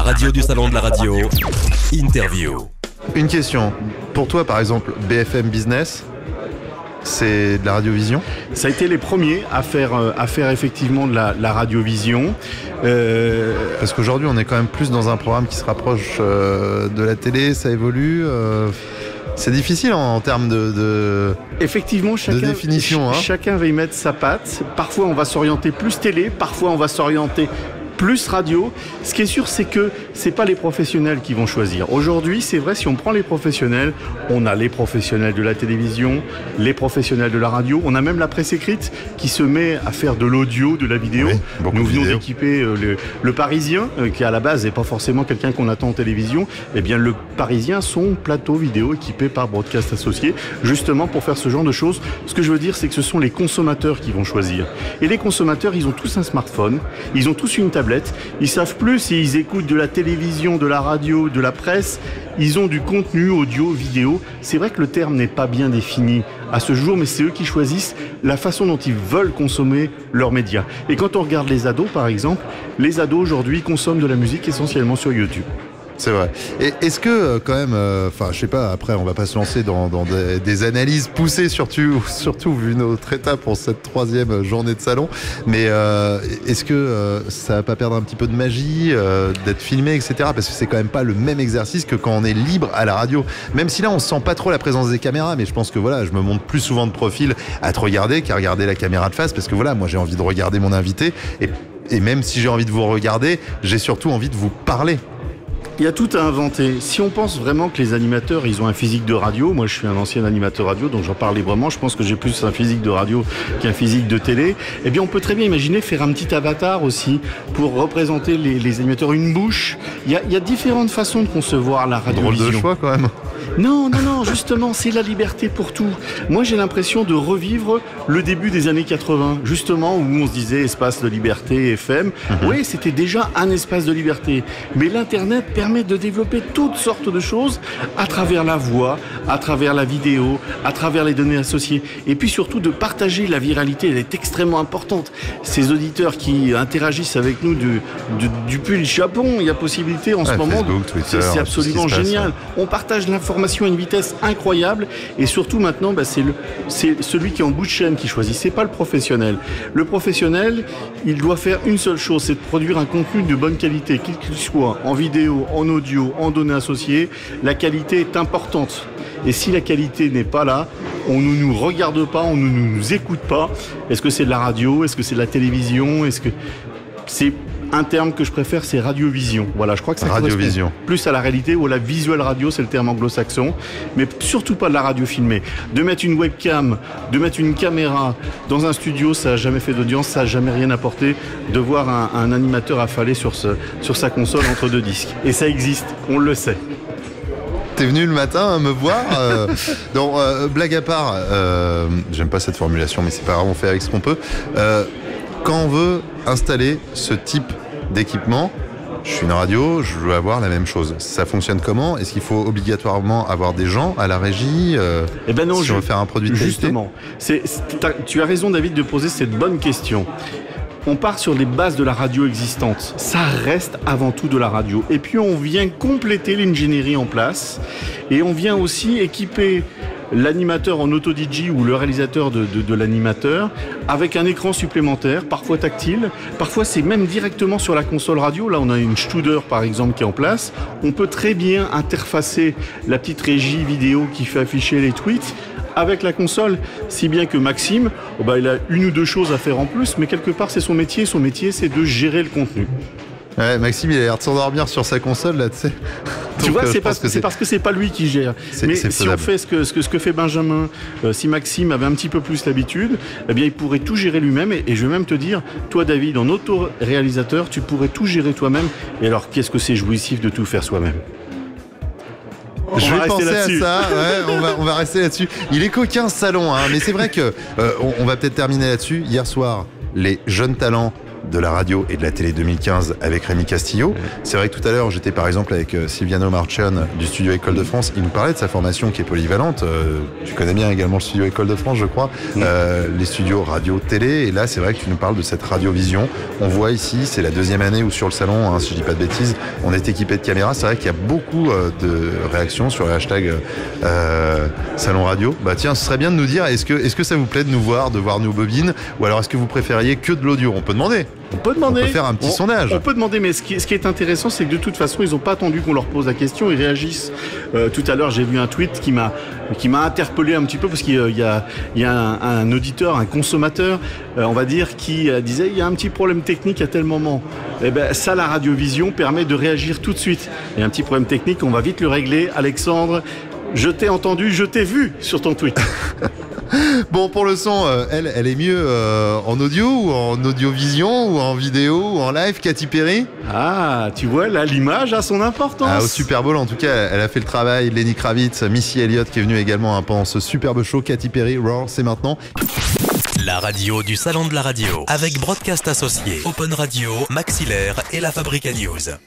radio du Salon de la radio, interview. Une question. Pour toi, par exemple, BFM Business, c'est de la radiovision ? Ça a été les premiers à faire effectivement de la radiovision. Parce qu'aujourd'hui, on est quand même plus dans un programme qui se rapproche de la télé, ça évolue. C'est difficile en termes de Effectivement, de définition. Chacun va y mettre sa patte. Parfois, on va s'orienter plus télé, parfois, on va s'orienter plus radio. Ce qui est sûr, c'est que c'est pas les professionnels qui vont choisir. Aujourd'hui, c'est vrai, si on prend les professionnels, on a les professionnels de la télévision, les professionnels de la radio, on a même la presse écrite qui se met à faire de l'audio, de la vidéo. Oui, nous venons d'équiper le Parisien, qui à la base n'est pas forcément quelqu'un qu'on attend en télévision. Eh bien, le Parisien, son plateau vidéo équipé par Broadcast Associés, justement pour faire ce genre de choses. Ce que je veux dire, c'est que ce sont les consommateurs qui vont choisir. Et les consommateurs, ils ont tous un smartphone, ils ont tous une tablette. Ils savent plus s'ils écoutent de la télévision, de la radio, de la presse. Ils ont du contenu audio, vidéo. C'est vrai que le terme n'est pas bien défini à ce jour, mais c'est eux qui choisissent la façon dont ils veulent consommer leurs médias. Et quand on regarde les ados, par exemple, les ados aujourd'hui consomment de la musique essentiellement sur YouTube. C'est vrai. Et est-ce que quand même, je sais pas, après on va pas se lancer dans des analyses poussées, surtout vu notre état pour cette 3e journée de salon, mais est-ce que ça va pas perdre un petit peu de magie d'être filmé, etc. Parce que c'est quand même pas le même exercice que quand on est libre à la radio. Même si là on sent pas trop la présence des caméras, mais je pense que voilà, je me montre plus souvent de profil à te regarder qu'à regarder la caméra de face, parce que voilà, moi j'ai envie de regarder mon invité, et même si j'ai envie de vous regarder, j'ai surtout envie de vous parler. Il y a tout à inventer. Si on pense vraiment que les animateurs, ils ont un physique de radio, moi je suis un ancien animateur radio, donc j'en parle librement, je pense que j'ai plus un physique de radio qu'un physique de télé, eh bien on peut très bien imaginer faire un petit avatar aussi pour représenter les animateurs, une bouche. Il y a différentes façons de concevoir la radiovision. Drôle de choix quand même. Non, justement, c'est la liberté pour tout. Moi, j'ai l'impression de revivre le début des années 80, justement, où on se disait espace de liberté, FM. Oui, c'était déjà un espace de liberté. Mais l'Internet permet de développer toutes sortes de choses à travers la voix, à travers la vidéo, à travers les données associées. Et puis surtout de partager la viralité, elle est extrêmement importante. Ces auditeurs qui interagissent avec nous depuis le Japon, il y a possibilité en ce moment. Facebook, Twitter, c'est absolument génial. On partage l'information à une vitesse incroyable, et surtout maintenant c'est celui qui est en bout de chaîne qui choisit, c'est pas le professionnel. Le professionnel, il doit faire une seule chose, c'est de produire un contenu de bonne qualité, qu'il soit en vidéo, en audio, en données associées. La qualité est importante, et si la qualité n'est pas là, on ne nous regarde pas, on ne nous écoute pas. Est-ce que c'est de la radio, est-ce que c'est de la télévision, est-ce que c'est un terme que je préfère, c'est radiovision. Voilà, je crois que ça correspond plus à la réalité, ou à la visual radio, c'est le terme anglo-saxon, mais surtout pas de la radio filmée. De mettre une webcam, de mettre une caméra dans un studio, ça n'a jamais fait d'audience, ça n'a jamais rien apporté. De voir un animateur affaler sur sa console entre deux disques. Et ça existe, on le sait. T'es venu le matin me voir. Donc, blague à part, j'aime pas cette formulation, mais c'est pas grave, on fait avec ce qu'on peut. Quand on veut installer ce type d'équipement, je suis une radio, je veux avoir la même chose. Ça fonctionne comment ? Est-ce qu'il faut obligatoirement avoir des gens à la régie Eh ben non, si on veut faire un produit de qualité ? Justement, tu as raison, David, de poser cette bonne question. On part sur les bases de la radio existante. Ça reste avant tout de la radio. Et puis on vient compléter l'ingénierie en place, et on vient aussi équiper l'animateur en auto-DJ ou le réalisateur de l'animateur avec un écran supplémentaire, parfois tactile, parfois c'est même directement sur la console radio. Là on a une Studer par exemple qui est en place. On peut très bien interfacer la petite régie vidéo qui fait afficher les tweets avec la console, si bien que Maxime, il a une ou deux choses à faire en plus, mais quelque part c'est son métier. Son métier, c'est de gérer le contenu. Ouais, Maxime, il a l'air de s'endormir sur sa console, là, tu sais. Tu vois, c'est parce que c'est pas lui qui gère. Mais si on fait ce que fait Benjamin, si Maxime avait un petit peu plus l'habitude, eh bien, il pourrait tout gérer lui-même. Et je vais même te dire, toi, David, en auto-réalisateur, tu pourrais tout gérer toi-même. Et alors, qu'est-ce que c'est jouissif de tout faire soi-même ? Je vais penser à ça, on va rester là-dessus. Il est coquin ce salon, hein, mais c'est vrai que on va peut-être terminer là-dessus. Hier soir, les jeunes talents de la radio et de la télé 2015 avec Rémi Castillo. C'est vrai que tout à l'heure, j'étais par exemple avec Silviano Marchione du studio École de France. Il nous parlait de sa formation qui est polyvalente. Tu connais bien également le studio École de France, je crois. Les studios radio, télé. Et là, c'est vrai que tu nous parles de cette radiovision. On voit ici, c'est la deuxième année où sur le salon, hein, si je dis pas de bêtises, on est équipé de caméras. C'est vrai qu'il y a beaucoup de réactions sur le hashtag Salon Radio. Bah tiens, ce serait bien de nous dire, est-ce que ça vous plaît de voir nos bobines, ou alors est-ce que vous préfériez que de l'audio? On peut demander. On peut demander. On peut faire un petit sondage. On peut demander, mais ce qui est intéressant, c'est que de toute façon, ils n'ont pas attendu qu'on leur pose la question, ils réagissent. Tout à l'heure, j'ai vu un tweet qui m'a interpellé un petit peu, parce qu'il y a un auditeur, un consommateur, on va dire, qui disait il y a un petit problème technique à tel moment. Et ben ça, la radiovision permet de réagir tout de suite. Il y a un petit problème technique, on va vite le régler. Alexandre, je t'ai entendu, je t'ai vu sur ton tweet. Bon, pour le son, elle est mieux en audio ou en audiovision ou en vidéo ou en live, Katy Perry? Ah, tu vois, là, l'image a son importance. Ah, au Super Bowl, en tout cas, elle a fait le travail. Lenny Kravitz, Missy Elliott qui est venue également pendant ce superbe show. Katy Perry, Roar, c'est maintenant. La radio du Salon de la radio avec Broadcast Associés, Open Radio, Maxillaire et la Fabrica News.